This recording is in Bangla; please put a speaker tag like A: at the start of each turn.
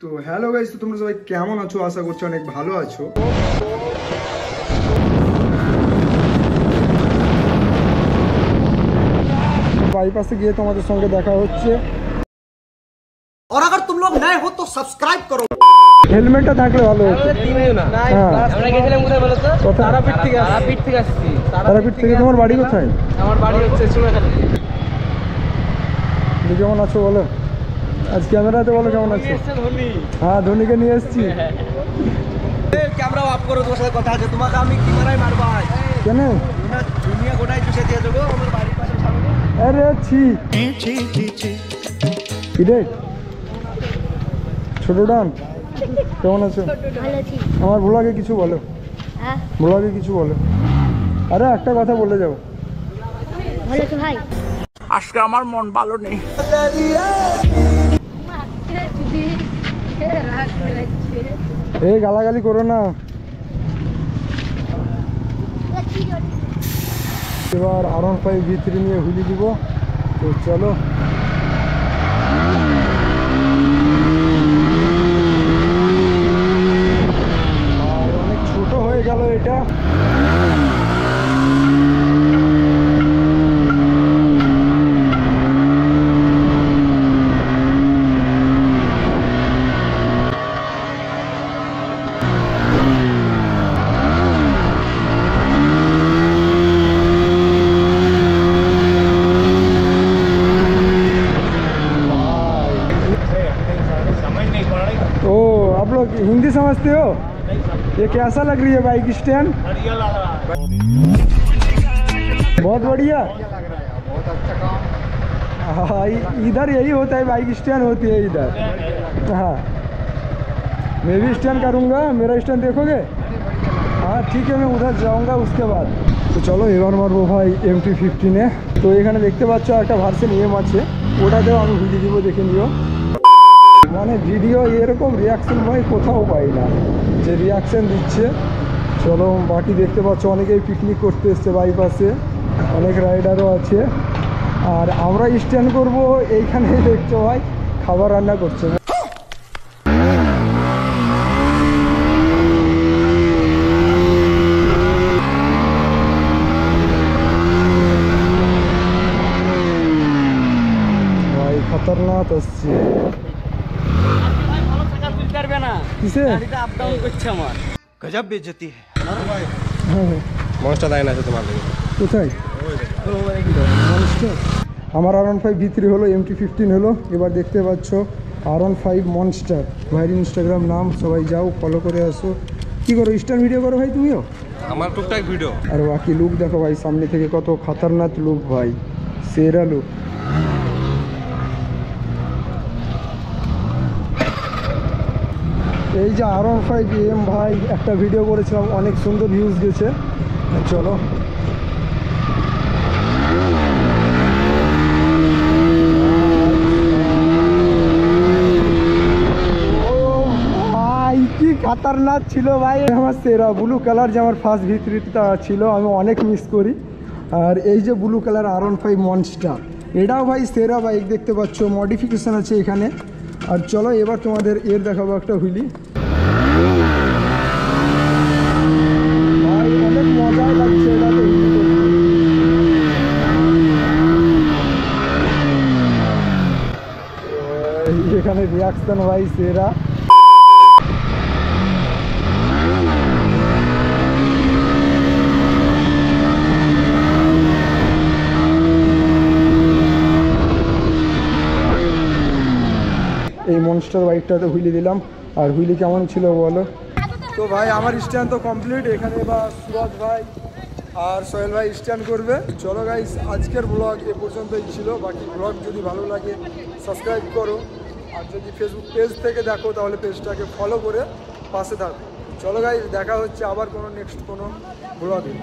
A: তো হ্যালো গাইস, তো তোমরা সবাই কেমন আছো? আশা করছি অনেক ভালো আছো। বাইপাসে গিয়ে তোমাদের সঙ্গে দেখা হচ্ছে।
B: और अगर तुम लोग नए हो तो सब्सक्राइब करो।
A: হেলমেটটা থাকলে ভালো হতো।
C: আমরা গেছিলাম কোথায় বলো তো?
A: তারাপীঠ থেকে
C: আসছি।
A: তারাপীঠ থেকে তোমার বাড়ি কোথায়?
C: আমার বাড়ি হচ্ছে চুনাখালী।
A: কেমন আছো বলো? আজ ক্যামেরাতে বলো কেমন আছো? হ্যাঁ, ধোনিকে নিয়ে এসেছি।
B: ক্যামেরা অফ করো, তোমার সাথে কথা আছে। তোমাকে আমি কি মারাই মারবা?
A: কেন?
B: দুনিয়া গোটাই চুষে দিয়ে দেবো আমার বাড়ির পাশে সামনে।
A: আরে ছি কি রে ছোট ডান, কেমন আছো?
D: ভালো আছি।
A: আমার ব্লগে কিছু বলো,
D: হ্যাঁ
A: ব্লগে কিছু বলো। আরে একটা কথা বলে যাও।
D: ভালো আছো ভাই?
B: আজকে আমার মন ভালো নেই।
A: এই গালাগালি করো না। এবার R15 V3 নিয়ে হুলি দিব। তো চলো। আর অনেক ছোট হয়ে গেল এটা। ओ आप लोग हिंदी समझते हो? ये कैसा लग रही है बाइक स्टैंड? बहुत बढ़िया, बहुत अच्छा काम। हाँ, इधर यही होता है, बाइक स्टैंड होती है इधर। हाँ, मैं भी स्टैंड करूँगा। मेरा स्टैंड देखोगे? हाँ ठीक है, मैं उधर जाऊँगा उसके बाद। তো চলো এবার মারবো ভাই MT-15-এ। তো এখানে দেখতে পাচ্ছ একটা ভার্সন EM আছে, ওটাতেও আমি ভিডিও দিব, দেখে নিও। মানে ভিডিও এরকম রিয়াকশন ভাই কোথাও পাই না, যে রিয়াকশন দিচ্ছে। চলো বাকি দেখতে পাচ্ছ অনেকেই পিকনিক করতে এসছে বাইপাসে, অনেক রাইডারও আছে। আর আমরা স্ট্যান্ড করব এইখানে, দেখছো ভাই খাবার রান্না করছে। ভাই খতরনাক আসছে। কিসে
B: गजब बेइज्जती है।
C: মনস্টার লাইন আছে তোমার দিকে।
A: কোথায়? আমার R15 V3 হলো, MT-15 হলো। এবার দেখতে পাচ্ছ R15 মনস্টার ভাইয়ের ইনস্টাগ্রাম নাম, সবাই যাও ফলো করে আসো। কি করো, স্টার ভিডিও করো ভাই তুমিও?
C: আমার টুকটাক ভিডিও।
A: আর বাকি লুক দেখো ভাই, সামনে থেকে কত খতরনাক লুক ভাই, সেরা লুক। এই যে R15 EM ভাই, একটা ভিডিও করেছিলাম, অনেক সুন্দর ভিউজ গেছে। চলো ভাই, কি খতরনাক ছিল ভাই। আমার সেরা ব্লু কালার যে আমার ফার্স্ট V3টা ছিল, আমি অনেক মিস করি। আর এই যে ব্লু কালার R15 মনস্টার, এটাও ভাই সেরা বাইক। দেখতে পাচ্ছ মডিফিকেশন আছে এখানে। আর চলো এবার তোমাদের এর দেখাবো একটা হুইলি। ভাই অনেক মজা লাগছে এটাতে হুইলি করতে। এখানে রিয়াকশন ভাই সেরা। এই মনস্টার বাইকটাতে হুইলি দিলাম। আর হুইলি কেমন ছিল বলো? তো ভাই আমার স্ট্যান্ড তো কমপ্লিট। এখানে এবার সুরজ ভাই আর সোহেল ভাই স্ট্যান্ড করবে। চলো গাইস, আজকের ব্লগ এ পর্যন্তই ছিল। বাকি ব্লগ যদি ভালো লাগে সাবস্ক্রাইব করো, আর যদি ফেসবুক পেজ থেকে দেখো তাহলে পেজটাকে ফলো করে পাশে থাকো। চলো গাইস, দেখা হচ্ছে আবার কোনো নেক্সট কোনো ব্লগে।